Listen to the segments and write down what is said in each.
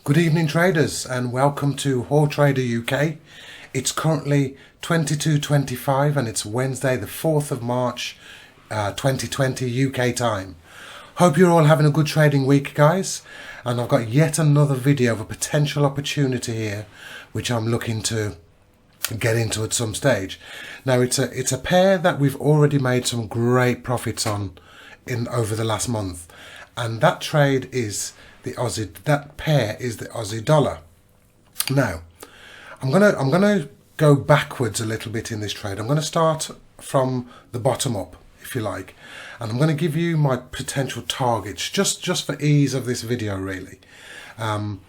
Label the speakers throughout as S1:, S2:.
S1: Good evening traders and welcome to hautrader UK. It's currently 22:25 and it's Wednesday the 4th of March 2020 UK time. Hope you're all having a good trading week, guys, and I've got yet another video of a potential opportunity here which I'm looking to get into at some stage. Now it's a pair that we've already made some great profits on over the last month, and that trade is that pair is the Aussie dollar. Now I'm gonna go backwards a little bit in this trade. I'm going to start from the bottom up, if you like, and I'm going to give you my potential targets just for ease of this video, really, and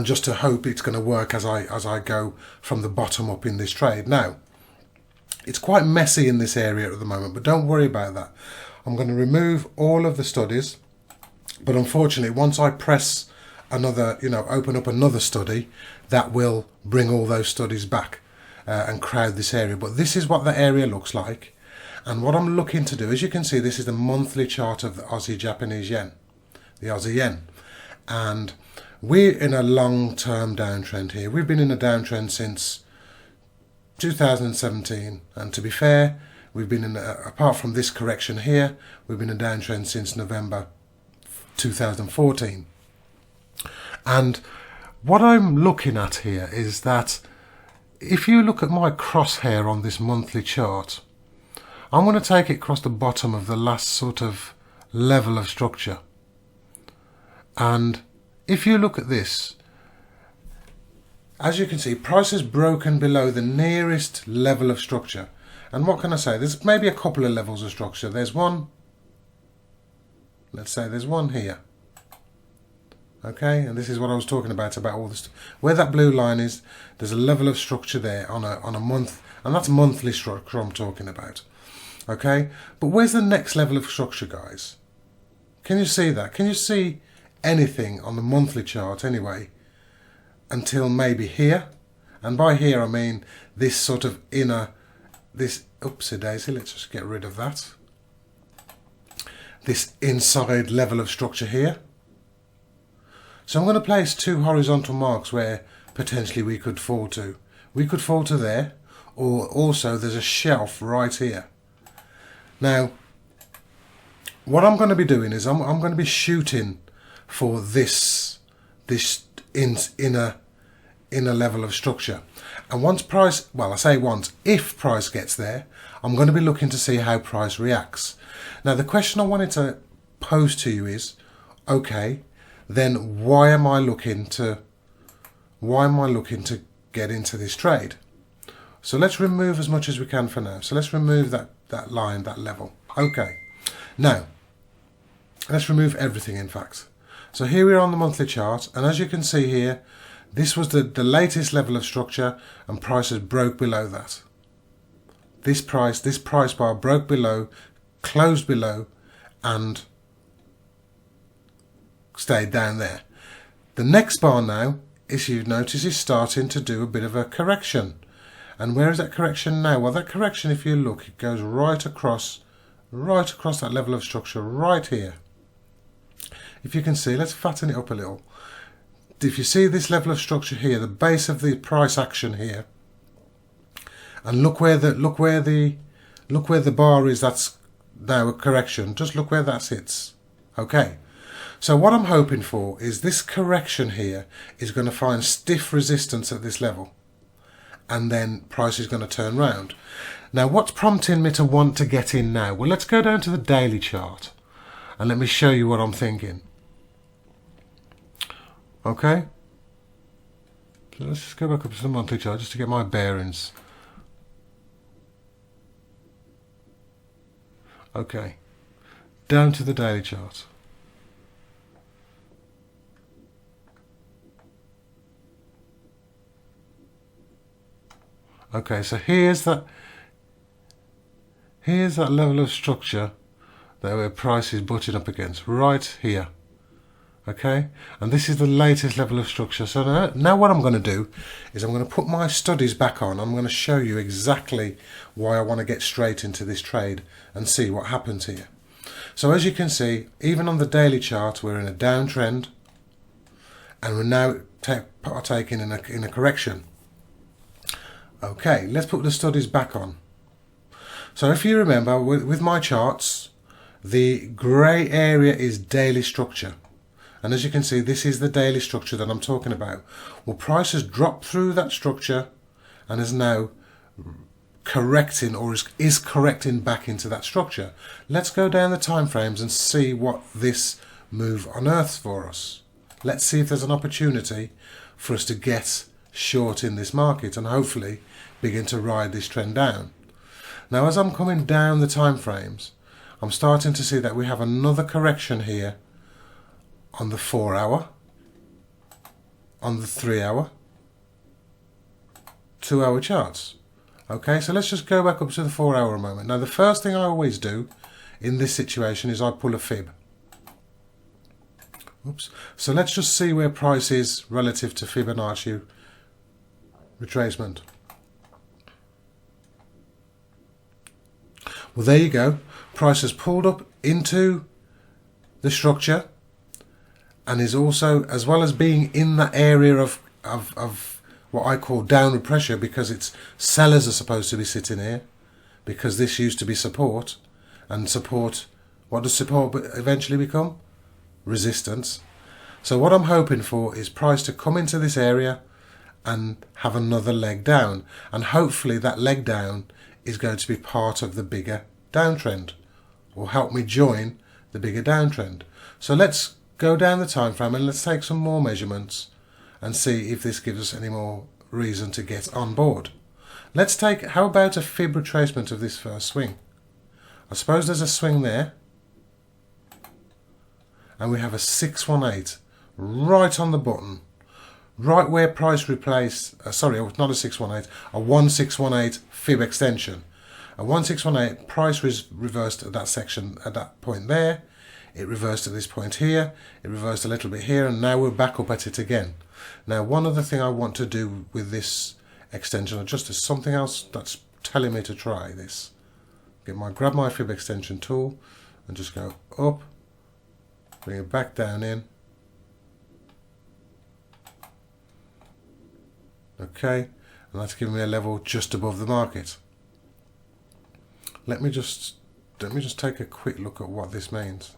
S1: just to hope it's going to work as I go from the bottom up in this trade. Now it's quite messy in this area at the moment, but don't worry about that. I'm going to remove all of the studies. But unfortunately, once I press another, open up another study, that will bring all those studies back and crowd this area. But this is what the area looks like. And what I'm looking to do, as you can see, this is the monthly chart of the Aussie Japanese yen, the Aussie yen. And we're in a long-term downtrend here. We've been in a downtrend since 2017. And to be fair, we've been apart from this correction here, we've been in a downtrend since November 2014. And what I'm looking at here is that if you look at my crosshair on this monthly chart, I'm going to take it across the bottom of the last sort of level of structure. And if you look at this, as you can see, price has broken below the nearest level of structure. And what can I say? There's maybe a couple of levels of structure. There's one. Let's say there's one here, okay, and this is what I was talking about all this. Where that blue line is, there's a level of structure there on a month, and that's monthly structure I'm talking about, okay. But where's the next level of structure, guys? Can you see that? Can you see anything on the monthly chart anyway until maybe here? And by here I mean this sort of oopsie daisy, let's just get rid of that. This inside level of structure here. So I'm going to place two horizontal marks where potentially we could fall to. We could fall to there, or also there's a shelf right here. Now, what I'm going to be doing is I'm going to be shooting for this inner level of structure. And once price, well, I say once, if price gets there, I'm going to be looking to see how price reacts. Now, the question I wanted to pose to you is, okay, then why am I looking to get into this trade? So let's remove as much as we can for now. So let's remove that line, that level. Okay. Now, let's remove everything, in fact. So here we are on the monthly chart, and as you can see here, this was the latest level of structure, and prices broke below that. This price bar broke below, closed below, and stayed down there. The next bar now, as you notice, is starting to do a bit of a correction. And where is that correction now? Well, that correction, if you look, it goes right across that level of structure right here. If you can see, let's fatten it up a little. If you see this level of structure here, the base of the price action here, and look where the bar is, that's now a correction. Just look where that sits. Okay. So what I'm hoping for is this correction here is going to find stiff resistance at this level, and then price is going to turn round. Now, what's prompting me to want to get in now? Well, let's go down to the daily chart and let me show you what I'm thinking. Okay. So let's just go back up to the monthly chart just to get my bearings. Okay. Down to the daily chart. Okay, so here's that level of structure that where price is butting up against, right here. Okay, and this is the latest level of structure. So now what I'm going to do is I'm going to put my studies back on. I'm going to show you exactly why I want to get straight into this trade and see what happens here. So as you can see, even on the daily chart, we're in a downtrend, and we're now partaking in a correction. Okay, let's put the studies back on. So if you remember, with my charts, the grey area is daily structure. And as you can see, this is the daily structure that I'm talking about. Well, price has dropped through that structure and is now correcting, or is correcting back into that structure. Let's go down the time frames and see what this move unearths for us. Let's see if there's an opportunity for us to get short in this market and hopefully begin to ride this trend down. Now, as I'm coming down the time frames, I'm starting to see that we have another correction here on the 4 hour, on the 3 hour, 2 hour charts. Okay, so let's just go back up to the 4 hour a moment. Now, the first thing I always do in this situation is I pull a fib. Oops. So let's just see where price is relative to Fibonacci retracement. Well, there you go. Price has pulled up into the structure and is also, as well as being in that area of what I call downward pressure, because it's sellers are supposed to be sitting here, because this used to be support, and support, what does support eventually become? Resistance. So what I'm hoping for is price to come into this area and have another leg down, and hopefully that leg down is going to be part of the bigger downtrend, or help me join the bigger downtrend. So let's go down the time frame and let's take some more measurements and see if this gives us any more reason to get on board. Let's take, how about a fib retracement of this first swing? I suppose there's a swing there, and we have a 618 right on the button, right where price replaced, sorry, not a 618, a 1618 fib extension. A 1618 price reversed at that section, at that point there. It reversed at this point here. It reversed a little bit here, and now we're back up at it again. Now, one other thing I want to do with this extension, or just as something else that's telling me to try this, grab my fib extension tool and just go up, bring it back down in. Okay, and that's giving me a level just above the market. Let me just take a quick look at what this means.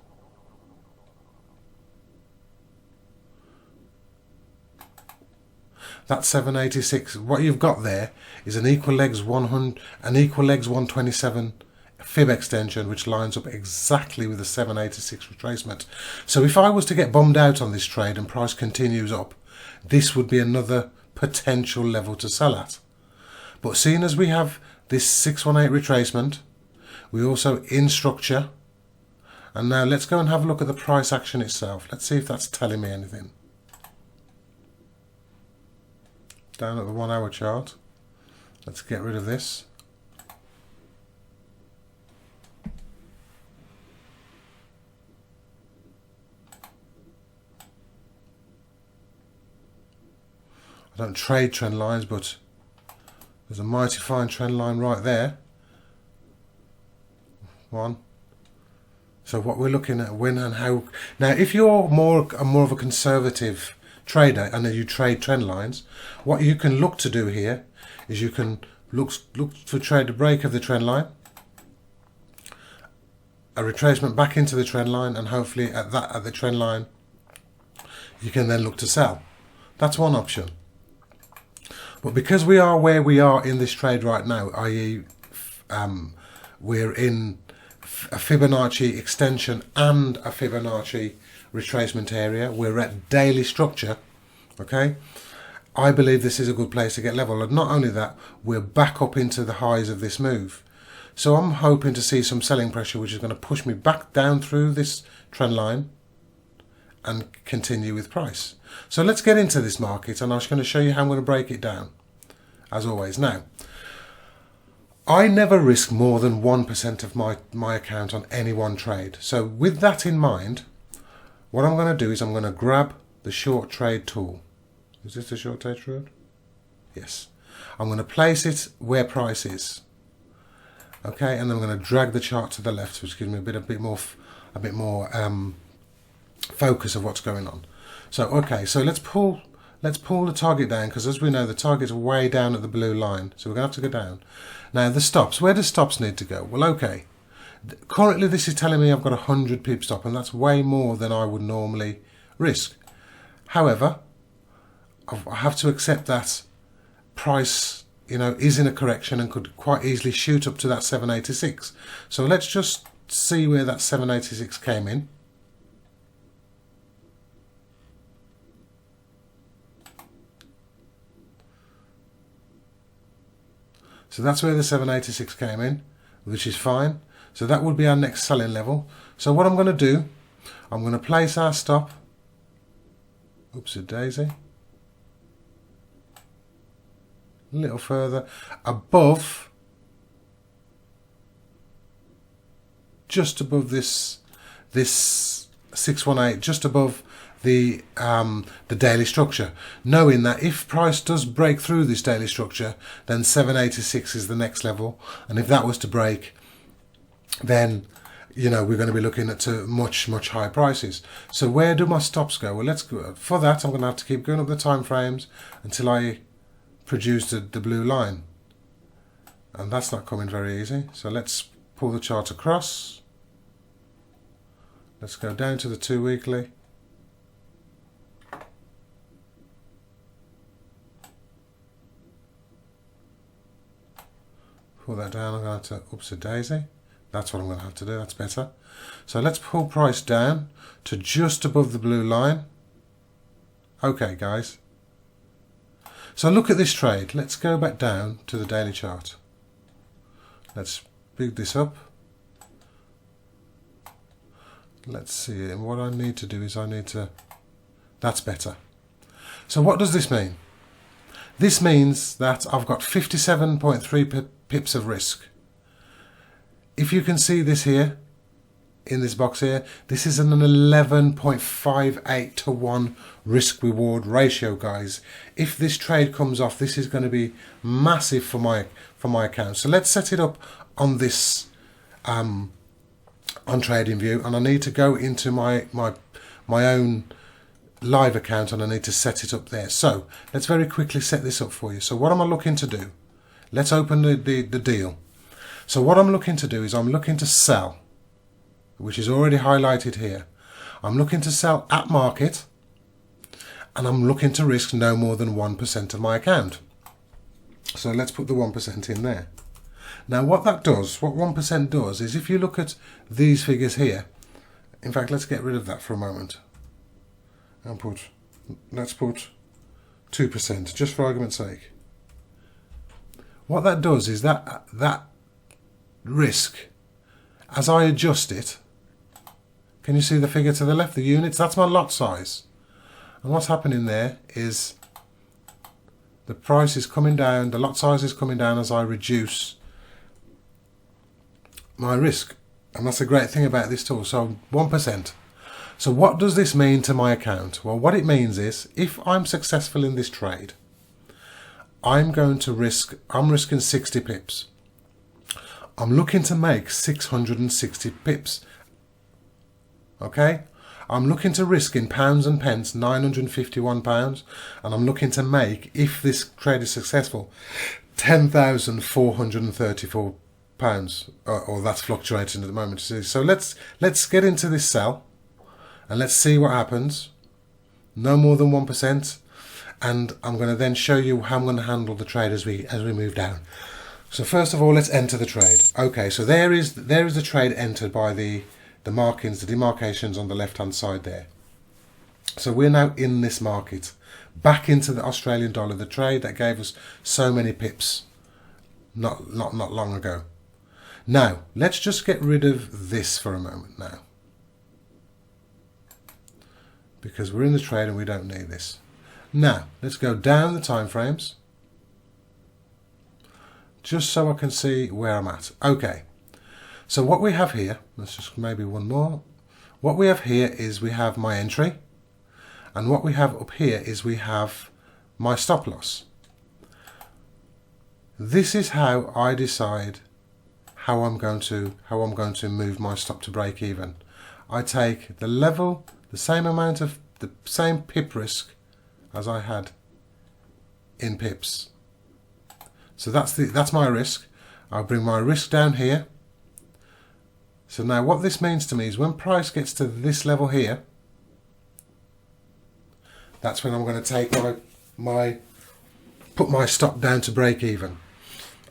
S1: That 786, what you've got there is an equal legs 127 fib extension, which lines up exactly with the 786 retracement. So if I was to get bummed out on this trade and price continues up, this would be another potential level to sell at. But seeing as we have this 618 retracement, we also in structure, and now let's go and have a look at the price action itself. Let's see if that's telling me anything. Down at the 1 hour chart, let's get rid of this. I don't trade trend lines, but there's a mighty fine trend line right there. One. So what we're looking at, when and how. Now, if you're more of a conservative trader and you trade trend lines, what you can look to do here is you can look for trade a break of the trend line, a retracement back into the trend line, and hopefully at the trend line you can then look to sell. That's one option. But because we are where we are in this trade right now, i.e. we're in a Fibonacci extension and a Fibonacci retracement area, we're at daily structure, okay, I believe this is a good place to get level. And not only that, we're back up into the highs of this move. So I'm hoping to see some selling pressure, which is going to push me back down through this trend line and continue with price. So let's get into this market, and I'm just going to show you how I'm going to break it down, as always. Now, I never risk more than 1% of my account on any one trade. So with that in mind, what I'm going to do is I'm going to grab the short trade tool. Is this the short trade tool? Yes. I'm going to place it where price is. Okay, and then I'm going to drag the chart to the left, which gives me a bit more focus of what's going on. So okay, so let's pull the target down, because as we know the target's way down at the blue line, so we're going to have to go down. Now the stops, where do stops need to go? Well, okay, currently this is telling me I've got 100 pip stop, and that's way more than I would normally risk. However, I have to accept that price, you know, is in a correction and could quite easily shoot up to that 786. So let's just see where that 786 came in. So that's where the 786 came in, which is fine. So that would be our next selling level. So what I'm going to do, I'm going to place our stop, oopsie daisy, a little further above, just above this 618, just above the daily structure, knowing that if price does break through this daily structure, then 786 is the next level, and if that was to break, then you know we're going to be looking at much higher prices. So where do my stops go? Well, let's go for that. I'm going to have to keep going up the time frames until I produce the blue line, and that's not coming very easy. So let's pull the chart across. Let's go down to the 2 weekly. Pull that down. I'm going to have to, oopsie daisy. That's what I'm going to have to do. That's better. So let's pull price down to just above the blue line. Okay, guys. So look at this trade. Let's go back down to the daily chart. Let's big this up. Let's see. And what I need to do is that's better. So what does this mean? This means that I've got 57.3 pips of risk. If you can see this here, in this box here, this is an 11.58 to 1 risk reward ratio, guys. If this trade comes off, this is going to be massive for my account. So let's set it up on this on TradingView, and I need to go into my own live account, and I need to set it up there. So let's very quickly set this up for you. So what am I looking to do? Let's open the deal. So what I'm looking to do is I'm looking to sell, which is already highlighted here. I'm looking to sell at market, and I'm looking to risk no more than 1% of my account. So let's put the 1% in there. Now what that does, what 1% does, is if you look at these figures here, in fact let's get rid of that for a moment and let's put 2%, just for argument's sake. What that does is that risk, as I adjust it, can you see the figure to the left, the units? That's my lot size. And what's happening there is the price is coming down, the lot size is coming down as I reduce my risk. And that's a great thing about this tool. So 1%. So what does this mean to my account? Well, what it means is if I'm successful in this trade, I'm risking 60 pips. I'm looking to make 660 pips. Okay? I'm looking to risk in pounds and pence £951, and I'm looking to make, if this trade is successful, £10,434, or that's fluctuating at the moment. So let's get into this sell and let's see what happens. No more than 1%, and I'm going to then show you how I'm going to handle the trade as we move down. So first of all, let's enter the trade. Okay, so there is the trade entered by the markings, the demarcations on the left hand side there. So we're now in this market, back into the Australian dollar, the trade that gave us so many pips not long ago. Now let's just get rid of this for a moment now, because we're in the trade and we don't need this. Now let's go down the time frames, just so I can see where I'm at. Okay, so what we have here, let's just maybe one more. What we have here is we have my entry, and what we have up here is we have my stop loss. This is how I decide how I'm going to move my stop to break even. I take the level, the same amount of the same pip risk as I had in pips. So that's my risk. I'll bring my risk down here. So now what this means to me is when price gets to this level here, that's when I'm going to take put my stop down to break even.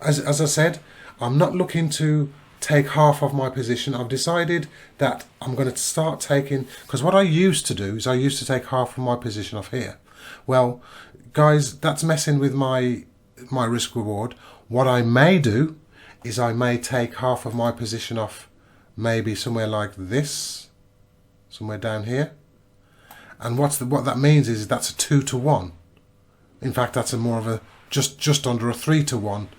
S1: As I said, I'm not looking to take half of my position. I've decided that I'm going to start taking, because what I used to do is I used to take half of my position off here. Well, guys, that's messing with my risk reward. What I may do is I may take half of my position off maybe somewhere like this, somewhere down here. And what that means is that's a 2 to 1. In fact, that's a more of a just under a 3 to 1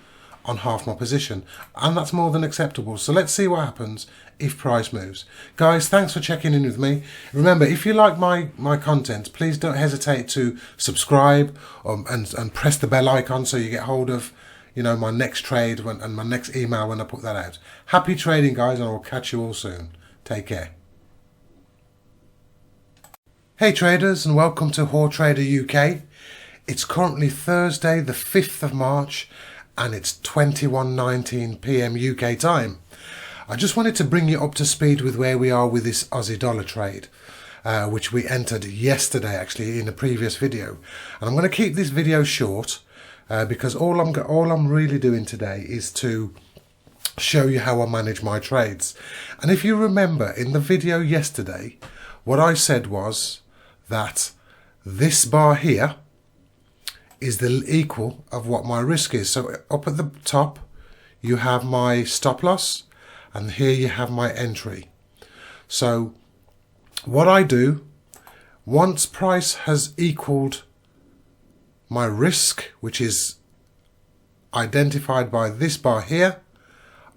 S1: on half my position, and that's more than acceptable. So let's see what happens if price moves. Guys, thanks for checking in with me. Remember, if you like my content, please don't hesitate to subscribe and press the bell icon so you get hold of, you know, my next trade and my next email when I put that out. Happy trading, guys, and I will catch you all soon. Take care. Hey traders, and welcome to hautrader UK. It's currently Thursday the 5th of March and it's 21:19 PM UK time. I just wanted to bring you up to speed with where we are with this Aussie dollar trade, which we entered yesterday actually in a previous video. And I'm going to keep this video short because all I'm really doing today is to show you how I manage my trades. And if you remember in the video yesterday, what I said was that this bar here is the equal of what my risk is. So up at the top you have my stop loss and here you have my entry. So what I do, once price has equaled my risk, which is identified by this bar here,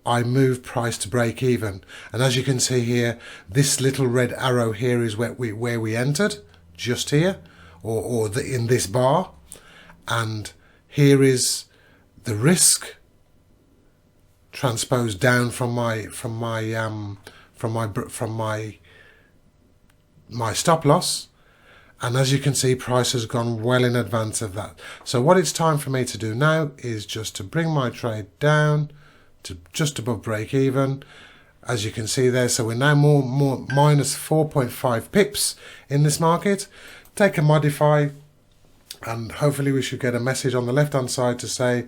S1: I move price to break even. And as you can see here, this little red arrow here is where we entered, just here, or in this bar. And here is the risk transposed down from my stop loss. And as you can see, price has gone well in advance of that. So what it's time for me to do now is just to bring my trade down to just above break even. As you can see there, so we're now more minus 4.5 pips in this market. Take a modify, and hopefully we should get a message on the left hand side to say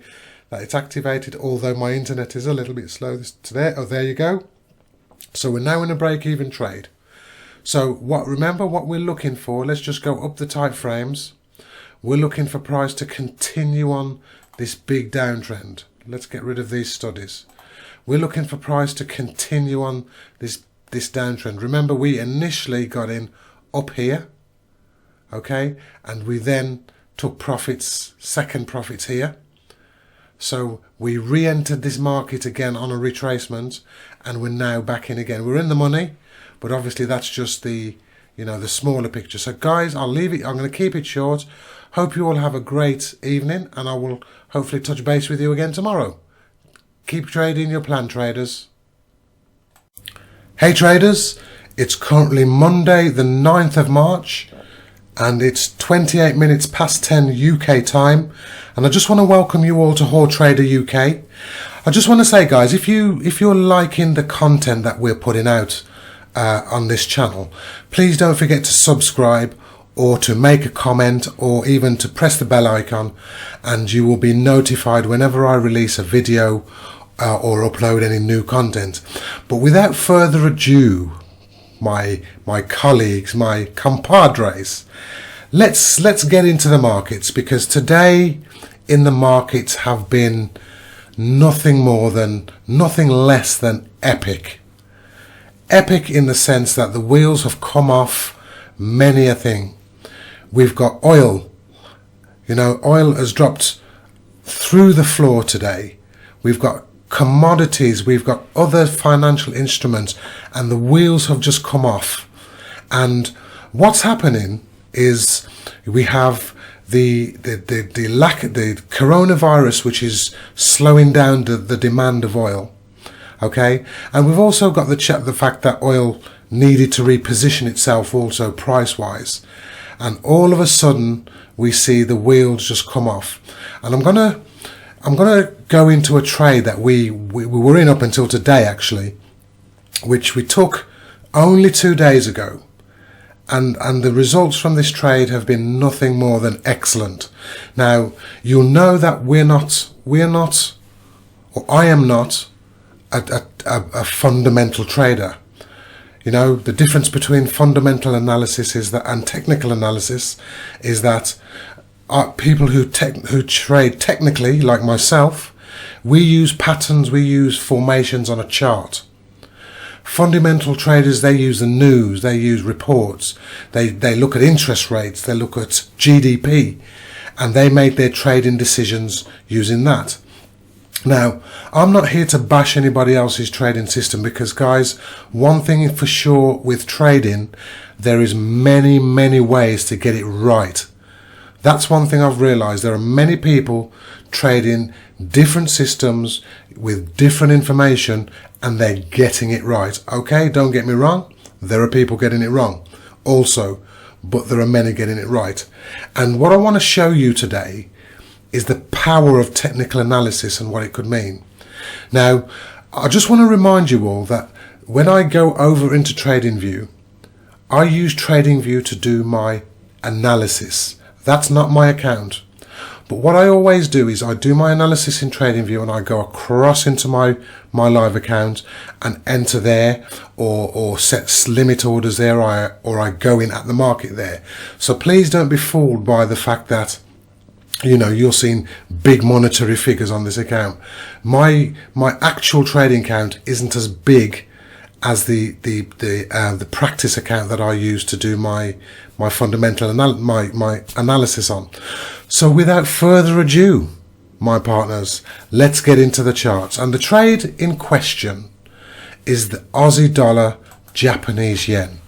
S1: that it's activated, although my internet is a little bit slow today. Oh, there you go. So we're now in a break-even trade. So remember what we're looking for. Let's just go up the time frames. We're looking for price to continue on this big downtrend. Let's get rid of these studies. We're looking for price to continue on this downtrend. Remember, we initially got in up here, okay, and we then took profits, second profits here. So we re-entered this market again on a retracement, and we're now back in again. We're in the money, but obviously that's just the, you know, the smaller picture. So guys, I'll leave it. I'm going to keep it short. Hope you all have a great evening, and I will hopefully touch base with you again tomorrow. Keep trading your plan, traders. Hey traders, it's currently Monday the 9th of March. And it's 28 minutes past 10 UK time, and I just want to welcome you all to hautrader UK. I just want to say, guys, if you're liking the content that we're putting out on this channel, please don't forget to subscribe or to make a comment or even to press the bell icon, and you will be notified whenever I release a video or upload any new content. But without further ado, my colleagues, my compadres, let's get into the markets, because today in the markets have been nothing less than epic. Epic in the sense that the wheels have come off many a thing. We've got oil. You know, oil has dropped through the floor today. We've got commodities, we've got other financial instruments, and the wheels have just come off. And what's happening is we have the coronavirus, which is slowing down the demand of oil. Okay, and we've also got the fact that oil needed to reposition itself also price wise. and all of a sudden we see the wheels just come off. And I'm gonna go into a trade that we were in up until today, actually, which we took only 2 days ago, and the results from this trade have been nothing more than excellent. Now, you'll know that we're not, or I am not a fundamental trader. You know, the difference between fundamental analysis and technical analysis is that people who trade technically, like myself, we use patterns, we use formations on a chart. Fundamental traders, they use the news, they use reports, they look at interest rates, they look at GDP, and they make their trading decisions using that. Now, I'm not here to bash anybody else's trading system, because guys, one thing for sure with trading, there is many ways to get it right. That's one thing I've realized. There are many people trading different systems with different information, and they're getting it right. Okay, don't get me wrong, there are people getting it wrong also, but there are many getting it right. And what I want to show you today is the power of technical analysis and what it could mean. Now, I just want to remind you all that when I go over into TradingView, I use TradingView to do my analysis. That's not my account. But what I always do is I do my analysis in TradingView, and I go across into my live account and enter there, or set limit orders there, or I go in at the market there. So please don't be fooled by the fact that, you know, you're seeing big monetary figures on this account. My actual trading account isn't as big as the practice account that I use to do my fundamental my analysis on. So without further ado, my partners, let's get into the charts. And the trade in question is the Aussie dollar Japanese yen,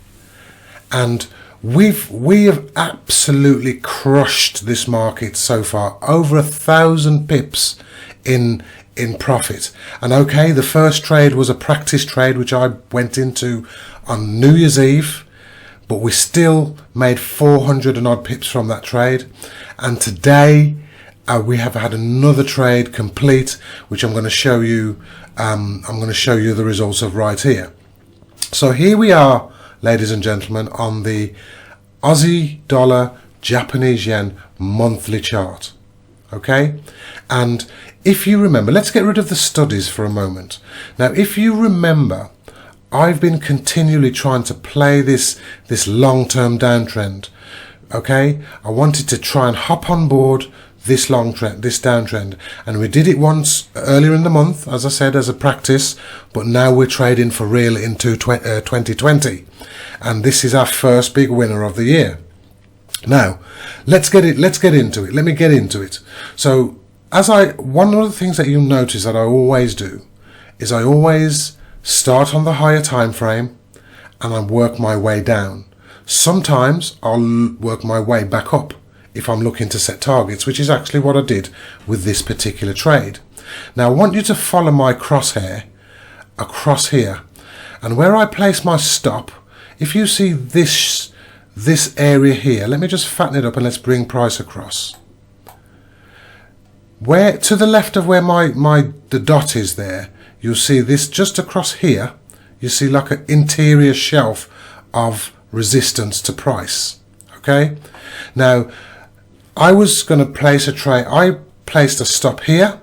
S1: and we have absolutely crushed this market so far, over 1,000 pips in profit. And okay, the first trade was a practice trade which I went into on New Year's Eve, but we still made 400 and odd pips from that trade. And today we have had another trade complete, which I'm going to show you. I'm going to show you the results of right here. So here we are, ladies and gentlemen, on the Aussie dollar Japanese yen monthly chart. Okay, and if you remember, let's get rid of the studies for a moment. Now, if you remember, I've been continually trying to play this long-term downtrend. Okay, I wanted to try and hop on board this downtrend, and we did it once earlier in the month, as I said, as a practice, but now we're trading for real into 2020, and this is our first big winner of the year. Now, let's get into it. Let me get into it. So, one of the things that you'll notice that I always do is I always start on the higher time frame and I work my way down. Sometimes I'll work my way back up if I'm looking to set targets, which is actually what I did with this particular trade. Now, I want you to follow my crosshair across here, and where I place my stop, if you see this area here, let me just fatten it up and let's bring price across. Where to the left of where the dot is there, you'll see this just across here. You see like an interior shelf of resistance to price. Okay, now I was going to place a trade. I placed a stop here,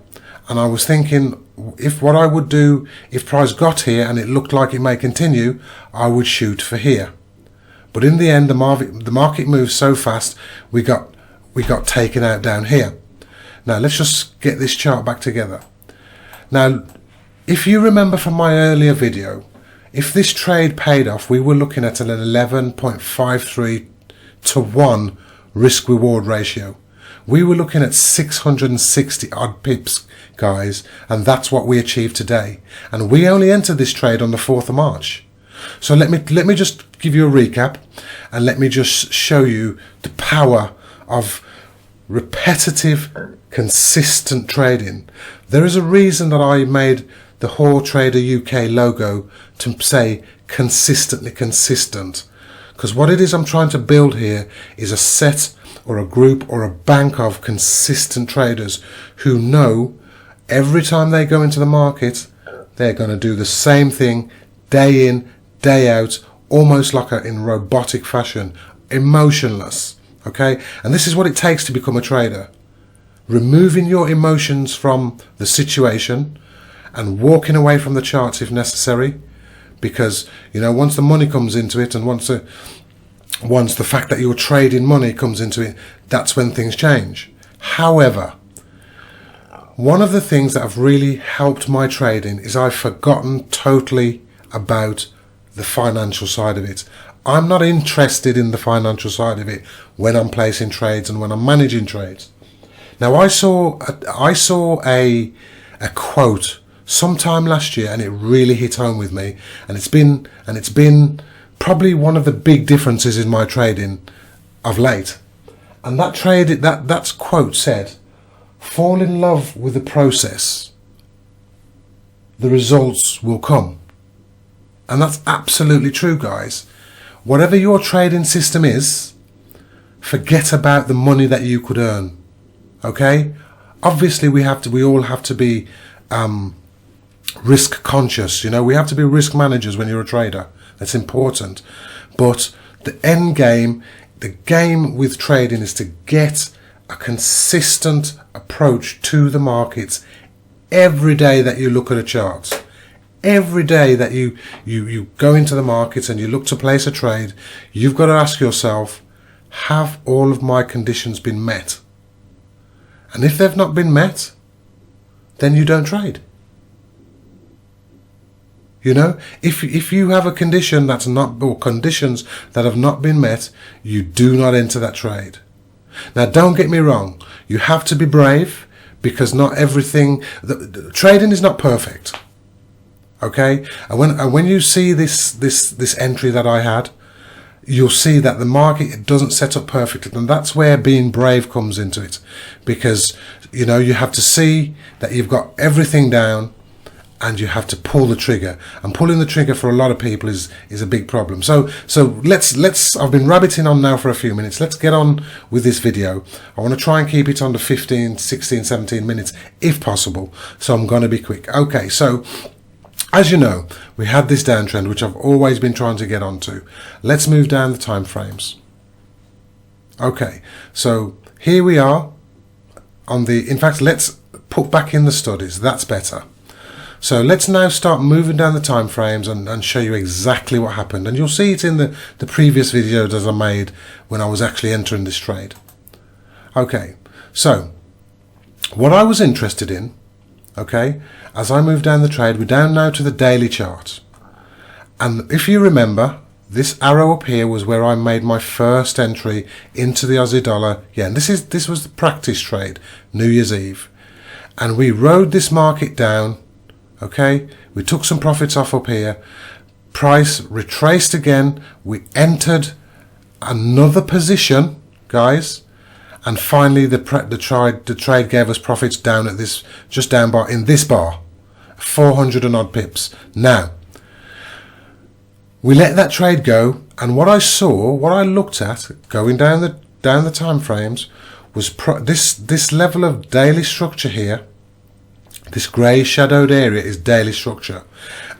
S1: and I was thinking what I would do if price got here and it looked like it may continue, I would shoot for here. But in the end, the market moved so fast, we got taken out down here. Now let's just get this chart back together. Now, if you remember from my earlier video, if this trade paid off, we were looking at an 11.53 to 1 risk reward ratio. We were looking at 660 odd pips, guys, and that's what we achieved today. And we only entered this trade on the 4th of March. So let me just give you a recap, and let me just show you the power of repetitive, consistent trading. There is a reason that I made the hautrader UK logo to say consistently consistent, Because what it is I'm trying to build here is a set or a group or a bank of consistent traders who know every time they go into the market, they're going to do the same thing day in, day out, almost like in robotic fashion, emotionless. Okay? And this is what it takes to become a trader. Removing your emotions from the situation and walking away from the charts if necessary. Because, you know, once the money comes into it and once the fact that you're trading money comes into it, that's when things change. However, one of the things that have really helped my trading is I've forgotten totally about the financial side of it. I'm not interested in the financial side of it when I'm placing trades and when I'm managing trades. Now, I saw a quote sometime last year, and it really hit home with me, and it's been probably one of the big differences in my trading of late. And that quote said, "Fall in love with the process, the results will come." And that's absolutely true, guys. Whatever your trading system is, forget about the money that you could earn. Okay? Obviously we all have to be risk conscious. You know, we have to be risk managers when you're a trader. That's important. But the end game, the game with trading is to get a consistent approach to the markets every day that you look at a chart. Every day that you go into the markets and you look to place a trade, you've got to ask yourself, have all of my conditions been met? And if they've not been met, then you don't trade. You know, if you have a condition that's not, or conditions that have not been met, you do not enter that trade. Now, don't get me wrong. You have to be brave, because not everything, trading is not perfect. Okay, and when you see this entry that I had, you'll see that the market doesn't set up perfectly, and that's where being brave comes into it, because you know you have to see that you've got everything down, and you have to pull the trigger, and pulling the trigger for a lot of people is a big problem. So let's I've been rabbiting on now for a few minutes. Let's get on with this video. I want to try and keep it under 15, 16, 17 minutes if possible, so I'm going to be quick. Okay, so as you know, we had this downtrend, which I've always been trying to get onto. Let's move down the time frames. Okay, so here we are on the, in fact, let's put back in the studies. That's better. So let's now start moving down the time frames and show you exactly what happened. And you'll see it in the previous videos as I made when I was actually entering this trade. Okay, so what I was interested in, okay, as I move down the trade, we're down now to the daily chart. And if you remember, this arrow up here was where I made my first entry into the Aussie dollar. Yeah, and this was the practice trade, New Year's Eve. And we rode this market down, okay? We took some profits off up here. Price retraced again. We entered another position, guys. And finally, the trade gave us profits down at this, just down bar, in this bar, 400 and odd pips. Now, we let that trade go, and what I looked at going down the time frames was this level of daily structure here. This grey shadowed area is daily structure,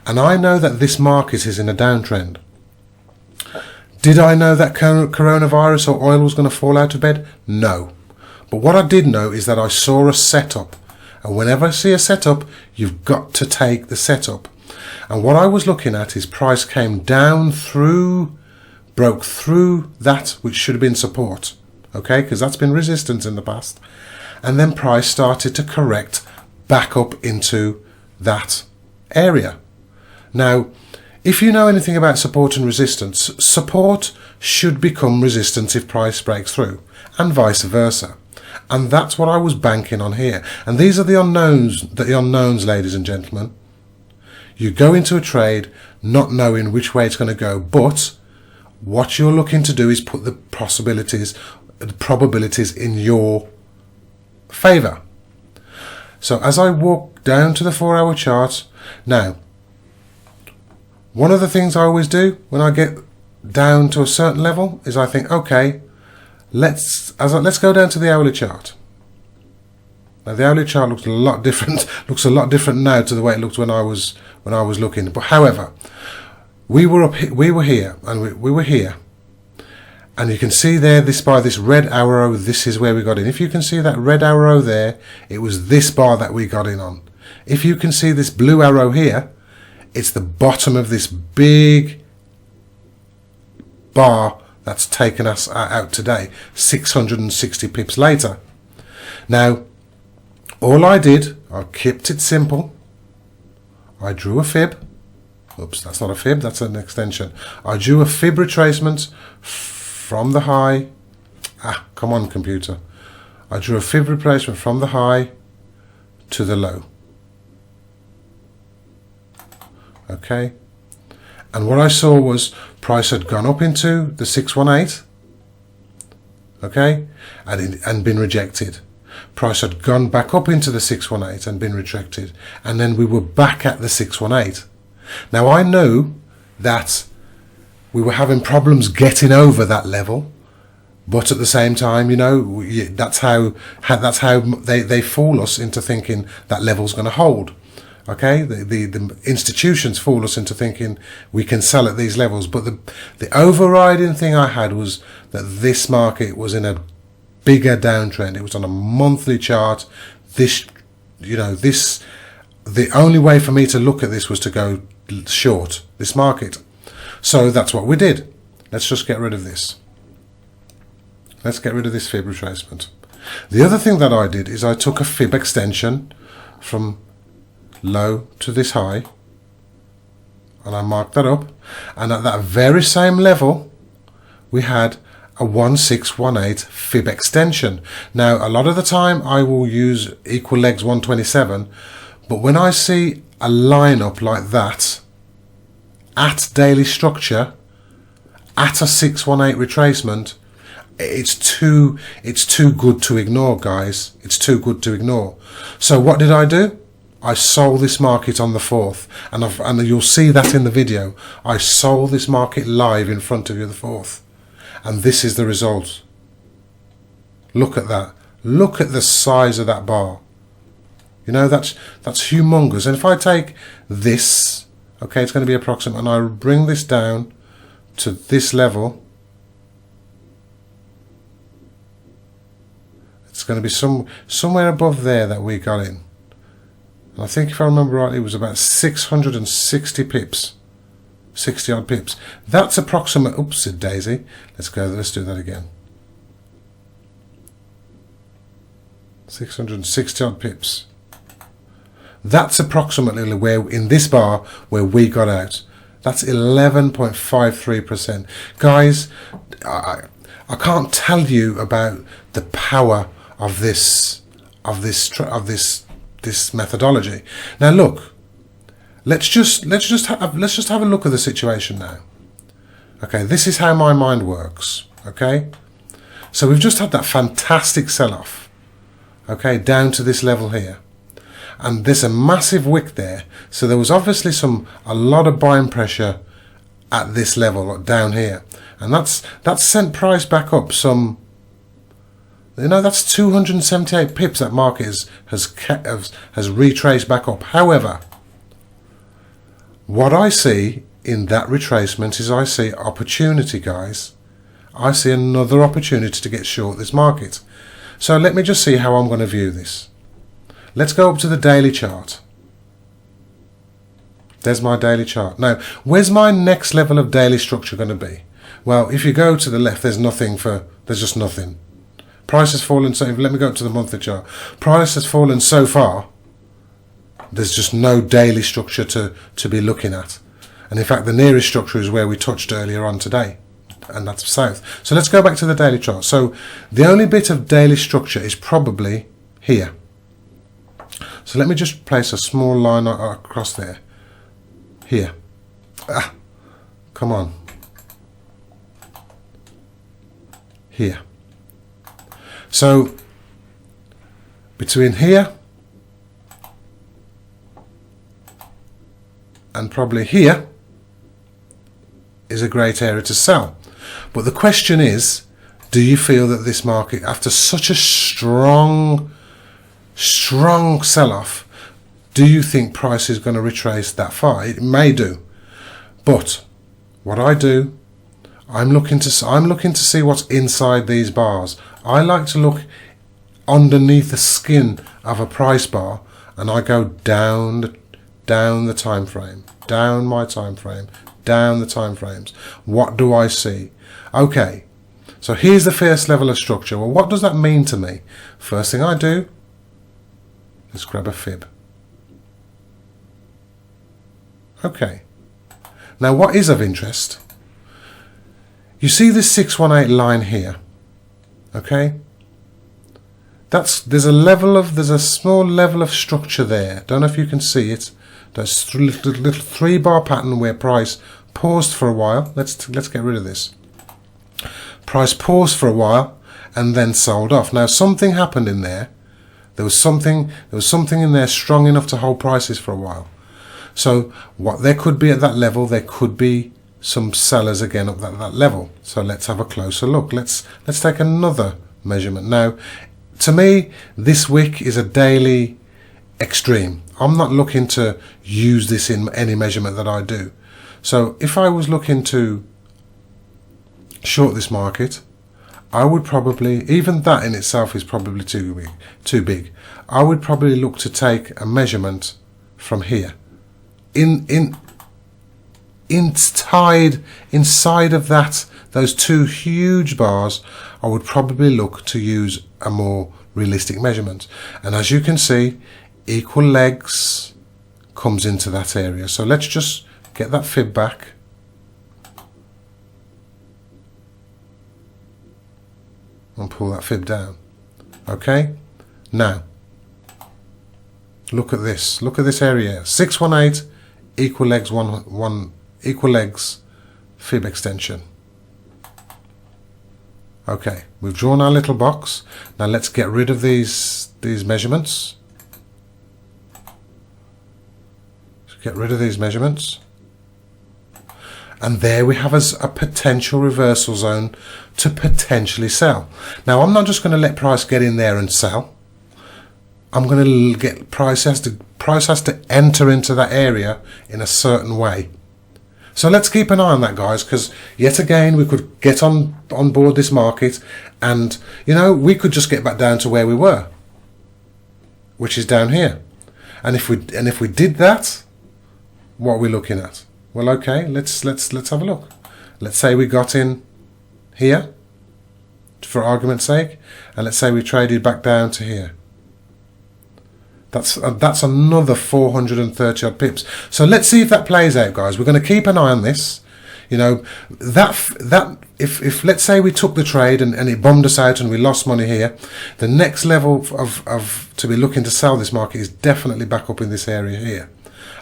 S1: and I know that this market is in a downtrend. Did I know that coronavirus or oil was going to fall out of bed? No. But what I did know is that I saw a setup. And whenever I see a setup, you've got to take the setup. And what I was looking at is price came down through, broke through that which should have been support. Okay, because that's been resistance in the past. And then price started to correct back up into that area. Now, if you know anything about support and resistance, support should become resistance if price breaks through, and vice versa. And that's what I was banking on here. And these are the unknowns, ladies and gentlemen. You go into a trade not knowing which way it's going to go, but what you're looking to do is put the probabilities in your favor. So as I walk down to the 4-hour chart, now, one of the things I always do when I get down to a certain level is I think, okay, let's go down to the hourly chart. Now the hourly chart looks a lot different. Looks a lot different now to the way it looked when I was looking. But however, we were here, and we were here, and you can see there this bar, this red arrow. This is where we got in. If you can see that red arrow there, it was this bar that we got in on. If you can see this blue arrow here, it's the bottom of this big bar that's taken us out today, 660 pips later. Now, all I did, I kept it simple. I drew a fib. Oops, that's not a fib, that's an extension. I drew a fib retracement from the high. Come on, computer. I drew a fib retracement from the high to the low. Okay. And what I saw was price had gone up into the 618. Okay. And been rejected. Price had gone back up into the 618 and been rejected, and then we were back at the 618. Now I know that we were having problems getting over that level, but at the same time, you know, that's how they fool us into thinking that level's going to hold. Okay, the institutions fool us into thinking we can sell at these levels, but the overriding thing I had was that this market was in a bigger downtrend. It was on a monthly chart. The only way for me to look at this was to go short this market. So that's what we did. Let's just get rid of this. Let's get rid of this fib retracement. The other thing that I did is I took a fib extension from low to this high, and I marked that up, and at that very same level we had a 1618 fib extension. Now a lot of the time I will use equal legs 127, but when I see a lineup like that at daily structure at a 618 retracement, it's too good to ignore, guys. It's too good to ignore. So what did I do? I sold this market on the 4th, and you'll see that in the video. I sold this market live in front of you the 4th. And this is the result. Look at that. Look at the size of that bar. You know, that's humongous. And if I take this, okay, it's going to be approximate, and I bring this down to this level, it's going to be somewhere above there that we got in. And I think if I remember rightly, it was about 660 pips. 60 odd pips. That's approximate. Oops, daisy. Let's do that again. 660 odd pips. That's approximately where in this bar where we got out. That's 11.53%. Guys, I can't tell you about the power of this methodology. Now look. Let's just have a look at the situation now. Okay, this is how my mind works. Okay, so we've just had that fantastic sell-off. Okay, down to this level here, and there's a massive wick there. So there was obviously a lot of buying pressure at this level down here, and that's sent price back up some. You know, that's 278 pips that market has retraced back up. However, what I see in that retracement is I see opportunity, guys. I see another opportunity to get short this market. So let me just see how I'm going to view this. Let's go up to the daily chart. There's my daily chart. Now, where's my next level of daily structure going to be? Well, if you go to the left, there's just nothing. Price has fallen, so let me go up to the monthly chart. Price has fallen so far. There's just no daily structure to be looking at. And in fact, the nearest structure is where we touched earlier on today, and that's south. So let's go back to the daily chart. So the only bit of daily structure is probably here. So let me just place a small line across there. Here. Come on. Here. So between here and probably here is a great area to sell. But the question is, do you feel that this market, after such a strong sell-off, do you think price is going to retrace that far? It may do. But what I do, I'm looking to see what's inside these bars. I like to look underneath the skin of a price bar, and I go down the time frame, down my time frame, down the time frames. What do I see? Okay, so here's the first level of structure. Well, what does that mean to me? First thing I do is grab a fib. Okay, now what is of interest? You see this 618 line here, okay? There's a small level of structure there. Don't know if you can see it. There's little 3-bar pattern where price paused for a while. Let's get rid of this. Price paused for a while and then sold off. Now something happened in there. There was something in there strong enough to hold prices for a while. So what there could be at that level, there could be some sellers again up at that level. So let's have a closer look. Let's take another measurement. Now, to me, this wick is a daily extreme. I'm not looking to use this in any measurement that I do. So if I was looking to short this market, I would probably, even that in itself is probably too big. I would probably look to take a measurement from here. Inside of that, those two huge bars, I would probably look to use a more realistic measurement. And as you can see, equal legs comes into that area. So let's just get that fib back. And pull that fib down. Okay, now look at this. Look at this area. 618 equal legs, one equal legs, fib extension. Okay, we've drawn our little box. Now let's get rid of these measurements. Get rid of these measurements. And there we have a potential reversal zone to potentially sell. Now I'm not just going to let price get in there and sell. I'm going to get price has to enter into that area in a certain way. So let's keep an eye on that, guys, because yet again we could get on board this market, and you know, we could just get back down to where we were, which is down here. And if we did that, what are we looking at? Well, okay, let's have a look. Let's say we got in here, for argument's sake, and let's say we traded back down to here. That's another 430 odd pips. So let's see if that plays out, guys. We're going to keep an eye on this. You know, if let's say we took the trade and it bummed us out and we lost money here, the next level of to be looking to sell this market is definitely back up in this area here.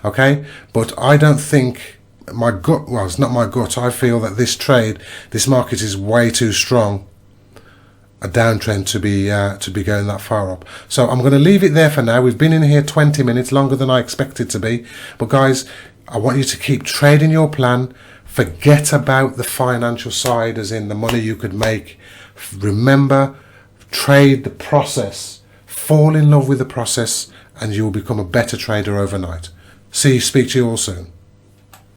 S1: Okay, but I don't think my gut, well, it's not my gut, I feel that this market is way too strong a downtrend to be going that far up. So I'm going to leave it there for now. We've been in here 20 minutes, longer than I expected to be. But guys, I want you to keep trading your plan. Forget about the financial side, as in the money you could make. Remember, trade the process. Fall in love with the process, and you will become a better trader overnight. Speak to you all soon.